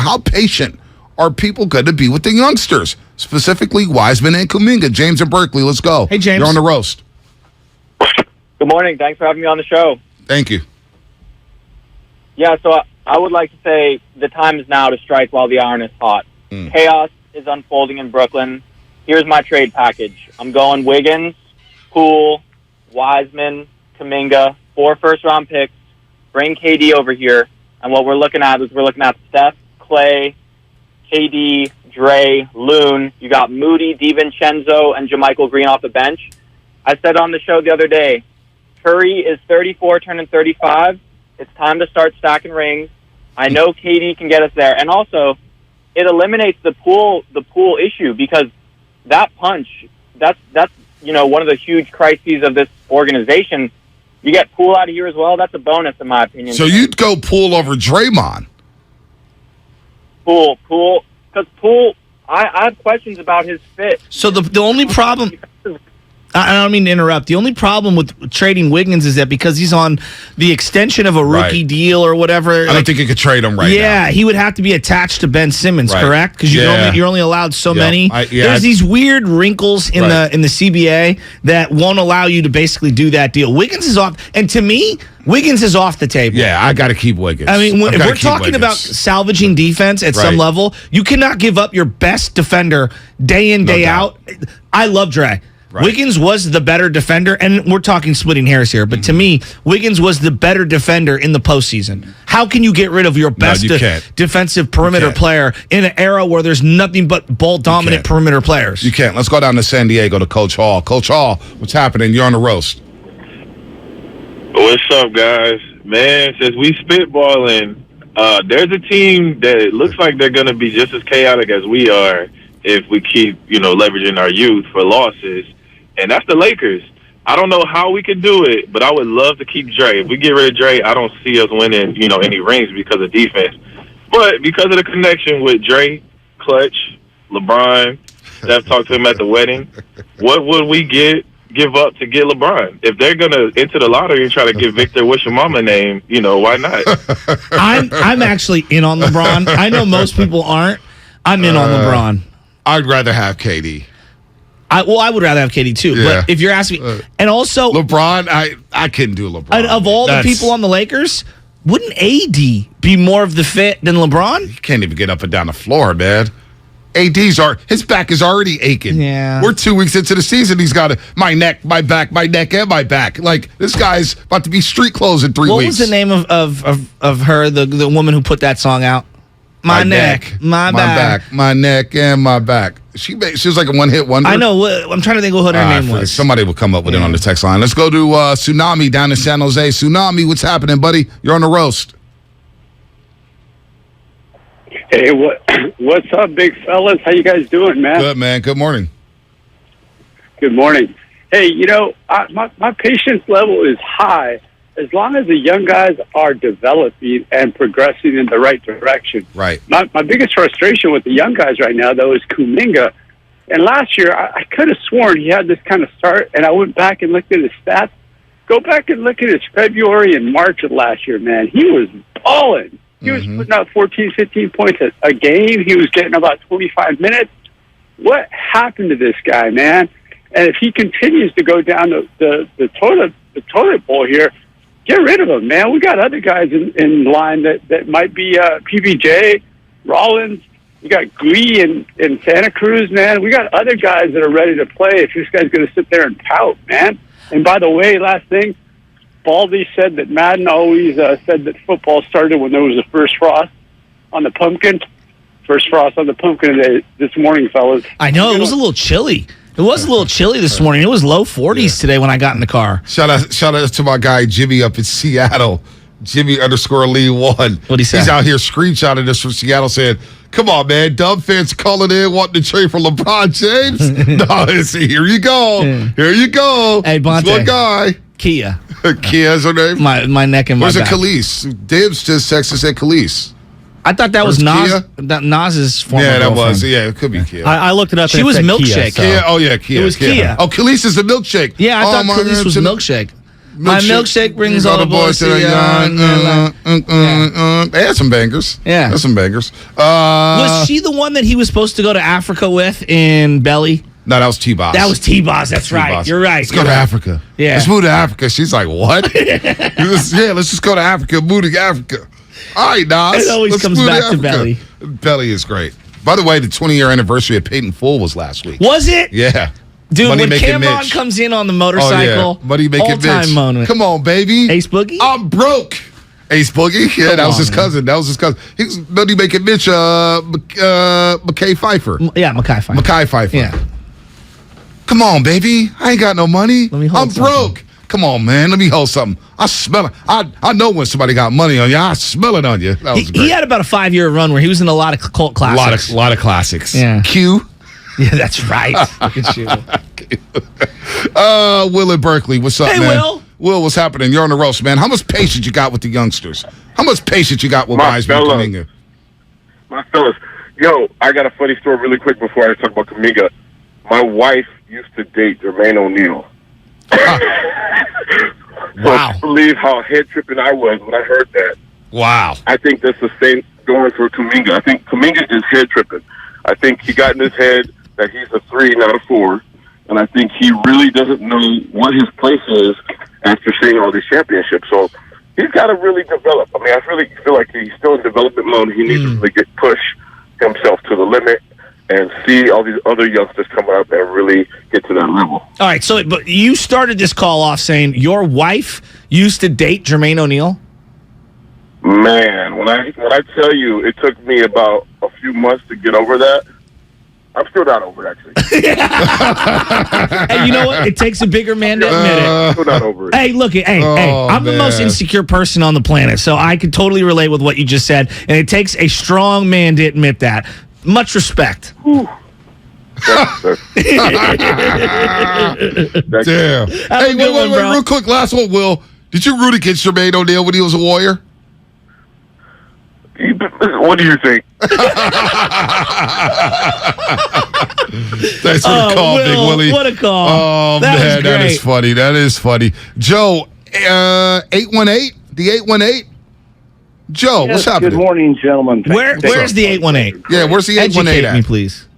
How patient are people going to be with the youngsters, specifically Wiseman and Kuminga? James and Berkeley, let's go. Hey, James. You're on the roast. Good morning. Thanks for having me on the show. Thank you. Yeah, so I would like to say the time is now to strike while the iron is hot. Chaos is unfolding in Brooklyn. Here's my trade package. I'm going Wiggins, Poole, Wiseman, Kuminga, 4 first-round picks, bring KD over here, and what we're looking at is Steph, Clay, KD, Dre, Loon. You got Moody, DiVincenzo, and JaMychal Green off the bench. I said on the show the other day, Curry is 34, turning 35. It's time to start stacking rings. I know KD can get us there. And also, it eliminates the pool issue because that punch, that's one of the huge crises of this organization. You get Poole out of here as well. That's a bonus, in my opinion. So you'd go Poole over Draymond? Poole. Because Poole, I have questions about his fit. So the only problem... I don't mean to interrupt. The only problem with trading Wiggins is that because he's on the extension of a rookie deal or whatever. I don't think you could trade him right now. Yeah, he would have to be attached to Ben Simmons, correct? Because you're only allowed so many. There's these weird wrinkles in the CBA that won't allow you to basically do that deal. Wiggins is off, and to me, Wiggins is off the table. Yeah, I got to keep Wiggins. I mean, if we're talking about salvaging defense at some level, you cannot give up your best defender day in, day out. I love Dre. Right. Wiggins was the better defender, and we're talking splitting hairs here, but to me, Wiggins was the better defender in the postseason. How can you get rid of your best defensive perimeter player in an era where there's nothing but ball-dominant perimeter players? You can't. Let's go down to San Diego to Coach Hall. Coach Hall, what's happening? You're on the roast. What's up, guys? Man, since we spitballing, there's a team that looks like they're going to be just as chaotic as we are if we keep, leveraging our youth for losses. And that's the Lakers. I don't know how we can do it, but I would love to keep Dre. If we get rid of Dre, I don't see us winning, any rings because of defense. But because of the connection with Dre, Clutch, LeBron, Steph talked to him at the wedding, what would we give up to get LeBron? If they're going to enter the lottery and try to get Victor what's your mama name, why not? I'm actually in on LeBron. I know most people aren't. I'm in on LeBron. I'd rather have KD. I would rather have KD too. Yeah. But if you're asking me, and also LeBron, I couldn't do LeBron. Of all the people on the Lakers, wouldn't AD be more of the fit than LeBron? He can't even get up and down the floor, man. His back is already aching. Yeah. We're 2 weeks into the season. He's got my neck, my back, and my back. Like, this guy's about to be street clothes in 3 weeks. What was the name of her, the woman who put that song out? My neck, my back, my neck, and my back. She was like a one-hit wonder. I know. I'm trying to think what her name was. Somebody will come up with it on the text line. Let's go to Tsunami down in San Jose. Tsunami, what's happening, buddy? You're on the roast. Hey, what's up, big fellas? How you guys doing, man? Good, man. Good morning. Good morning. Hey, my patience level is high as long as the young guys are developing and progressing in the right direction. Right. My biggest frustration with the young guys right now, though, is Kuminga. And last year, I could have sworn he had this kind of start, and I went back and looked at his stats. Go back and look at his February and March of last year, man. He was balling. He was putting out 14, 15 points a game. He was getting about 25 minutes. What happened to this guy, man? And if he continues to go down the toilet bowl here, get rid of him, man. We got other guys in line that might be PBJ, Rollins. We got Glee in Santa Cruz, man. We got other guys that are ready to play if this guy's going to sit there and pout, man. And by the way, last thing, Baldy said that Madden always said that football started when there was the first frost on the pumpkin. First frost on the pumpkin this morning, fellas. I know, it was a little chilly. It was a little chilly this morning. It was low 40s today when I got in the car. Shout out to my guy Jimmy up in Seattle. Jimmy_Lee1. What'd he say? He's out here screenshotting this from Seattle saying, come on, man, dumb fans calling in wanting to trade for LeBron James. Here you go. Here you go. Hey, Bonta. One guy. Kia. Kia is her name? My neck and my back. Where's it Khalees? Dibs just texted said Khalees. I thought that was Nas. That Nas's former girlfriend. Was. Yeah, it could be Kia. I looked it up. She was Milkshake. Kia. Oh, yeah, Kia. It was Kia. Oh, Khalees is the milkshake. Yeah, I thought Khalees was Milkshake. My milkshake brings all the boys to the yard. They had some bangers. Yeah. They had some bangers. Was she the one that he was supposed to go to Africa with in Belly? No, that was T-Boss. That was T-Boss. That's right. T-Boss. You're right. Let's go to Africa. Yeah. Let's move to Africa. She's like, what? Let's just go to Africa. Move to Africa. All right, Nas. It always comes back to Belly. Belly is great. By the way, the 20-year anniversary of Peyton Fool was last week. Was it? Yeah. Dude, Money when Making Cameron Mitch. comes in on the motorcycle, Oh, yeah. Money Making all-time Mitch. moment. Come on, baby. Ace Boogie? I'm broke. Ace Boogie? Yeah, that was his cousin. He's Money Making Mitch, McKay Pfeiffer. Yeah, Mackay Pfeiffer. Mackay Pfeiffer. Yeah. Come on, baby. I ain't got no money. Let me hold I'm broke. Come on, man. Let me hold something. I smell it. I know when somebody got money on you. I smell it on you. That was great. He had about a 5-year run where he was in a lot of cult classics. A lot of classics. Yeah. Q. Yeah, that's right. Look at you. Will in Berkeley. What's up, Hey, man? Will. Will, what's happening? You're on the roast, man. How much patience you got with the youngsters? How much patience you got with Wiseman and Kuminga? My fellas, yo, I got a funny story really quick before I talk about Kuminga. My wife used to date Jermaine O'Neal. Wow. So believe how head tripping I was when I heard that. Wow. I think that's the same going for Kuminga. I think Kuminga is head tripping. I think he got in his head that he's a 3, not a 4, and I think he really doesn't know what his place is after seeing all these championships. So he's got to really develop. I mean, I really feel like he's still in development mode. He needs to really push himself to the limit and see all these other youngsters coming up and really get to that level. All right, so but you started this call off saying your wife used to date Jermaine O'Neal? Man, when I tell you it took me about a few months to get over that, I'm still not over it, actually. Hey, you know what? It takes a bigger man to admit it. I'm still not over it. Hey, look, I'm the most insecure person on the planet, so I could totally relate with what you just said, and it takes a strong man to admit that. Much respect. Damn. Hey, wait, real quick, last one, Will. Did you root against Jermaine O'Neal when he was a Warrior? What do you think? Thanks for the call, Big Willie. What a call. Oh, That was man, that great. is funny. That is funny. Joe, 818, the 818. Joe, what's happening? Good morning, gentlemen. Where's the 818? Yeah, where's the 818 Educate me, at? please.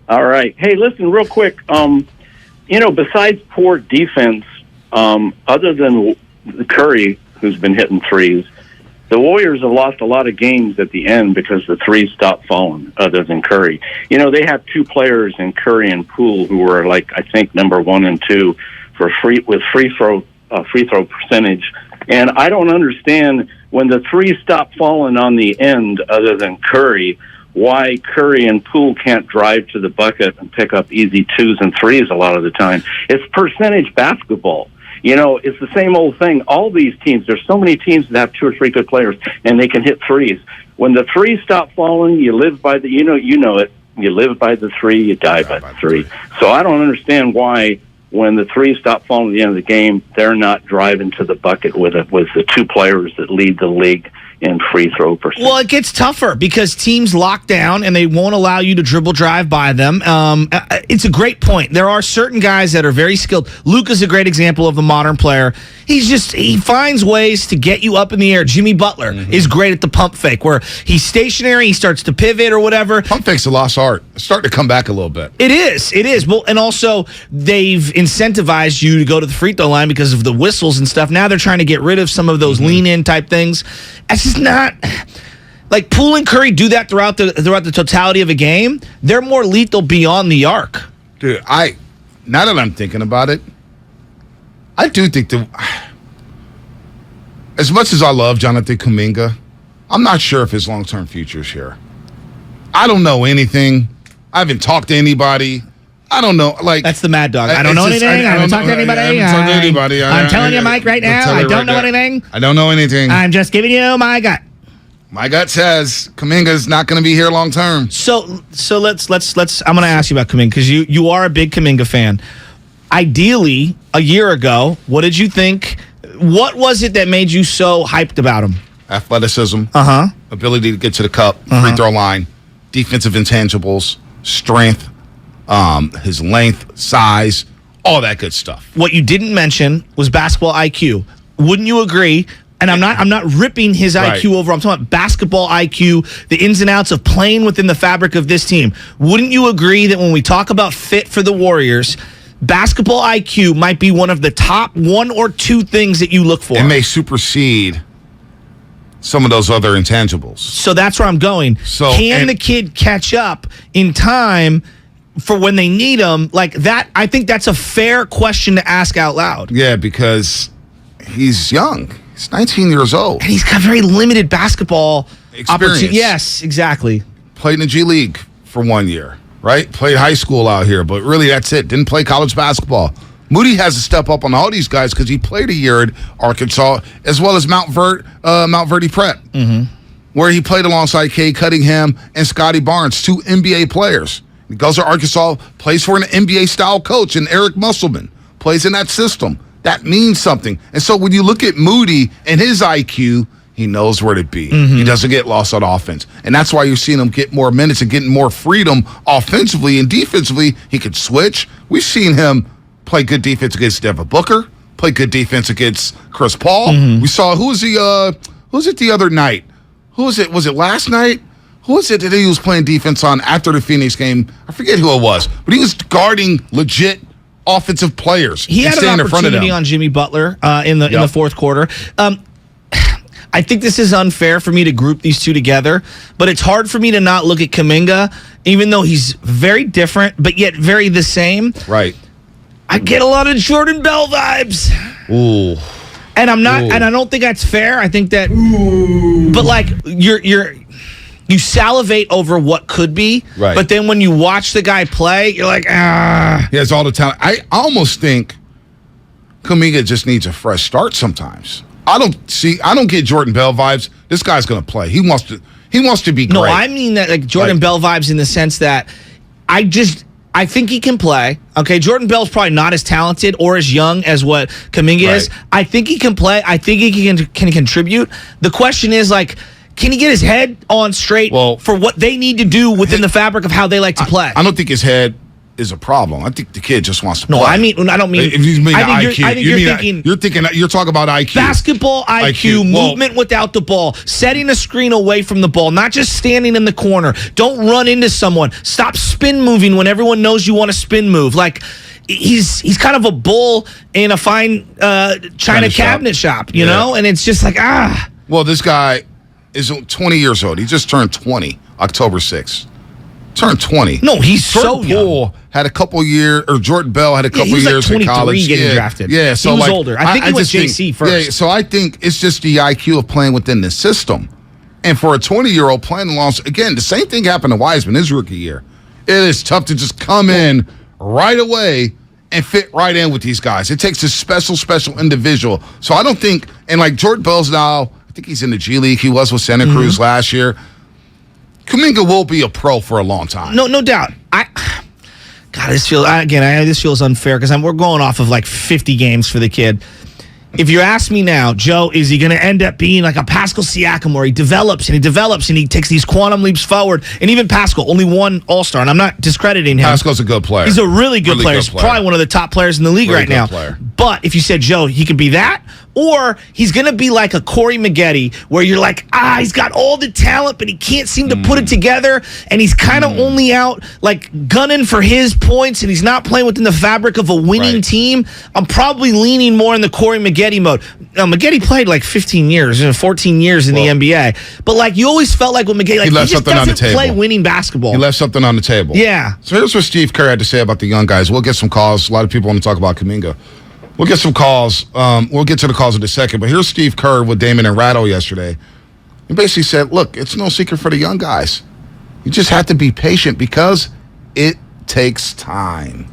All right. Hey, listen, real quick. Besides poor defense, other than Curry, who's been hitting threes, the Warriors have lost a lot of games at the end because the threes stopped falling, other than Curry. They have 2 players in Curry and Poole who were, I think, number 1 and 2 for free throw percentage. And I don't understand when the threes stop falling on the end, other than Curry, why Curry and Poole can't drive to the bucket and pick up easy 2s and 3s a lot of the time. It's percentage basketball. It's the same old thing. All these teams, there's so many teams that have 2 or 3 good players, and they can hit threes. When the threes stop falling, you live by the, you know it, you live by the 3, you die by the 3. So I don't understand why when the threes stop falling at the end of the game, they're not driving to the bucket with the 2 players that lead the league in free throw percentage. Well, it gets tougher because teams lock down and they won't allow you to dribble drive by them. It's a great point. There are certain guys that are very skilled. Luka's a great example of a modern player. He finds ways to get you up in the air. Jimmy Butler is great at the pump fake, where he's stationary, he starts to pivot or whatever. Pump fake's a lost art. It's starting to come back a little bit. It is. Well, and also they've incentivized you to go to the free throw line because of the whistles and stuff. Now they're trying to get rid of some of those lean-in type things. It's just not like Poole and Curry do that throughout the totality of a game. They're more lethal beyond the arc. Dude, now that I'm thinking about it, I do think as much as I love Jonathan Kuminga, I'm not sure if his long-term future is here. I don't know anything. I haven't talked to anybody. I don't know. That's the mad dog. I don't know anything. I haven't talked to anybody. I'm telling you, Mike, right now, I don't know anything. I don't know anything. I'm just giving you my gut. My gut says Kuminga's not going to be here long term. So let's. I'm going to ask you about Kuminga because you are a big Kuminga fan. Ideally, a year ago, what did you think? What was it that made you so hyped about him? Athleticism, ability to get to the cup, free throw line, defensive intangibles, strength, his length, size, all that good stuff. What you didn't mention was basketball IQ. Wouldn't you agree? And I'm not ripping his IQ over. I'm talking about basketball IQ, the ins and outs of playing within the fabric of this team. Wouldn't you agree that when we talk about fit for the Warriors, basketball IQ might be one of the top 1 or 2 things that you look for? It may supersede some of those other intangibles. So that's where I'm going. Can the kid catch up in time for when they need him? Like that, I think that's a fair question to ask out loud. Yeah, because he's young. He's 19 years old. And he's got very limited basketball experience. Yes, exactly. Played in the G League for 1 year, right? Played high school out here, but really that's it. Didn't play college basketball. Moody has to step up on all these guys because he played a year at Arkansas as well as Mount Verde Prep, where he played alongside Cade Cunningham and Scotty Barnes, 2 NBA players. He goes to Arkansas, plays for an NBA-style coach, and Eric Musselman plays in that system. That means something. And so when you look at Moody and his IQ, he knows where to be. He doesn't get lost on offense. And that's why you're seeing him get more minutes and getting more freedom offensively and defensively. He could switch. We've seen him play good defense against Devin Booker, play good defense against Chris Paul. We saw, who was it the other night? Who was it? Was it last night? Who was it that he was playing defense on after the Phoenix game? I forget who it was, but he was guarding legit offensive players. He had an opportunity on Jimmy Butler in the fourth quarter. I think this is unfair for me to group these two together, but it's hard for me to not look at Kuminga, even though he's very different, but yet very the same. Right. I get a lot of Jordan Bell vibes. Ooh. And I'm not, and I don't think that's fair. I think that, but like you salivate over what could be, right. But then when you watch the guy play, you're like, ah. He has all the talent. I almost think Kuminga just needs a fresh start sometimes. I don't get Jordan Bell vibes. This guy's going to play. He wants to be great. No, I mean that like Jordan Bell vibes in the sense that I think he can play. Okay, Jordan Bell's probably not as talented or as young as what Kuminga is. I think he can play. I think he can contribute. The question is like, can he get his head on straight for what they need to do within the fabric of how they like to play? I don't think his head is a problem. I think the kid just wants to play. No, I don't mean. If you mean IQ, I think you're talking about IQ. Basketball IQ, movement without the ball, setting a screen away from the ball, not just standing in the corner. Don't run into someone. Stop spin moving when everyone knows you want to spin move. Like he's kind of a bull in a fine China cabinet shop, you know, and it's just like Well, this guy is 20 years old. He just turned 20, October 6th. Turned 20. No, he's so young. Had a couple years, or Jordan Bell had a couple years in college. He was like 23 getting drafted. Yeah, so he was older. I think he went JC first. Yeah, so I think it's just the IQ of playing within the system. And for a 20-year-old playing along, again, the same thing happened to Wiseman his rookie year. It is tough to just come in right away and fit right in with these guys. It takes a special individual. So I don't think, and like Jordan Bell's now, I think he's in the G League. He was with Santa Cruz last year. Kuminga will be a pro for a long time. No doubt. This feels unfair because we're going off of like 50 games for the kid. If you ask me now, Joe, is he going to end up being like a Pascal Siakam where he develops and he takes these quantum leaps forward? And even Pascal, only one All-Star, and I'm not discrediting him. Pascal's a good player. He's a really good player. He's probably one of the top players in the league right now. Player. But if you said, Joe, he could be that, or he's going to be like a Corey Maggette where you're like, he's got all the talent, but he can't seem to put it together, and he's kind of only out like gunning for his points, and he's not playing within the fabric of a winning team. I'm probably leaning more in the Corey Maggette mode. Now, Maggette played like 14 years in the NBA, but like you always felt like with Maggette, like he just doesn't play winning basketball. He left something on the table. Yeah. So here's what Steve Kerr had to say about the young guys. We'll get some calls. A lot of people want to talk about Kuminga. We'll get some calls. We'll get to the calls in a second. But here's Steve Kerr with Damon and Rattle yesterday. He basically said, look, it's no secret for the young guys. You just have to be patient because it takes time.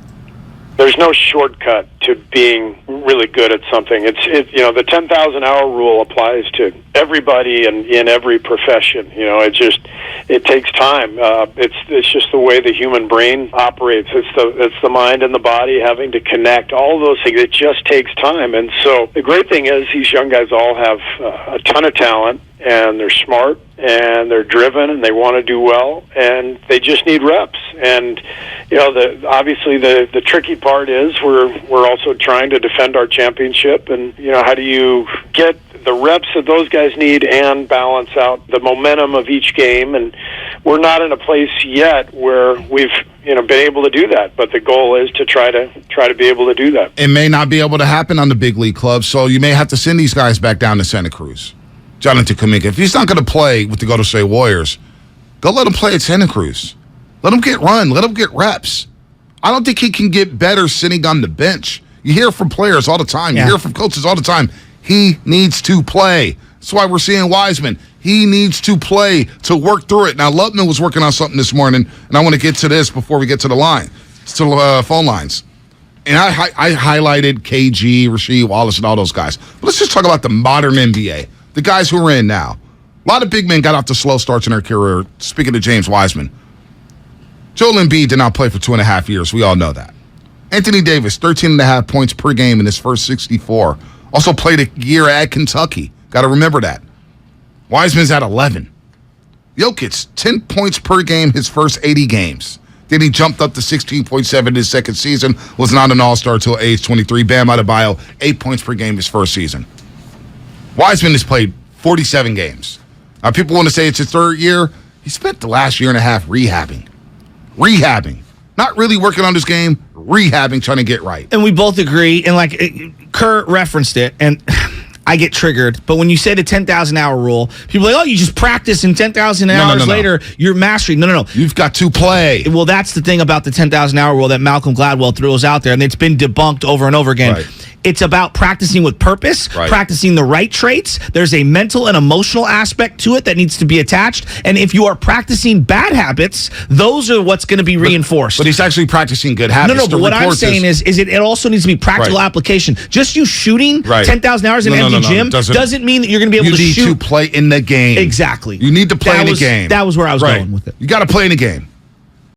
There's no shortcut to being really good at something. The 10,000-hour rule applies to everybody and in every profession. It takes time. It's just the way the human brain operates. It's the mind and the body having to connect. All of those things. It just takes time. And so the great thing is these young guys all have a ton of talent. and they're smart, and they're driven, and they want to do well, and they just need reps. And obviously the tricky part is we're also trying to defend our championship, and how do you get the reps that those guys need and balance out the momentum of each game? And we're not in a place yet where we've been able to do that, but the goal is to try to be able to do that. It may not be able to happen on the big league clubs, so you may have to send these guys back down to Santa Cruz. Jonathan Kuminga, if he's not going to play with the Golden State Warriors, go let him play at Santa Cruz. Let him get run. Let him get reps. I don't think he can get better sitting on the bench. You hear from players all the time. You hear from coaches all the time. He needs to play. That's why we're seeing Wiseman. He needs to play to work through it. Now, Lupman was working on something this morning, and I want to get to this before we get to the phone lines. And I highlighted KG, Rasheed Wallace, and all those guys. But let's just talk about the modern NBA, the guys who are in now. A lot of big men got off to slow starts in their career. Speaking of James Wiseman, Joel Embiid did not play for 2.5 years. We all know that. Anthony Davis, 13.5 points per game in his first 64. Also played a year at Kentucky. Got to remember that. Wiseman's at 11. Jokic, 10 points per game his first 80 games. Then he jumped up to 16.7 in his second season. Was not an all-star until age 23. Bam Adebayo, 8 points per game his first season. Wiseman has played 47 games. Now, people want to say it's his third year. He spent the last year and a half rehabbing. Not really working on his game, rehabbing, trying to get right. And we both agree, and Kurt referenced it, and I get triggered. But when you say the 10,000-hour rule, people are like, you just practice, and 10,000 hours later, you're mastering. No. You've got to play. Well, that's the thing about the 10,000-hour rule that Malcolm Gladwell throws out there, and it's been debunked over and over again. Right. It's about practicing with purpose, practicing the right traits. There's a mental and emotional aspect to it that needs to be attached. And if you are practicing bad habits, those are what's going to be reinforced. But he's actually practicing good habits. No, but what I'm saying is it also needs to be practical application. Just you shooting 10,000 hours in an empty gym doesn't mean that you're going to be able to shoot. You need to play in the game. Exactly. You need to play in the game. That was where I was going with it. You got to play in the game.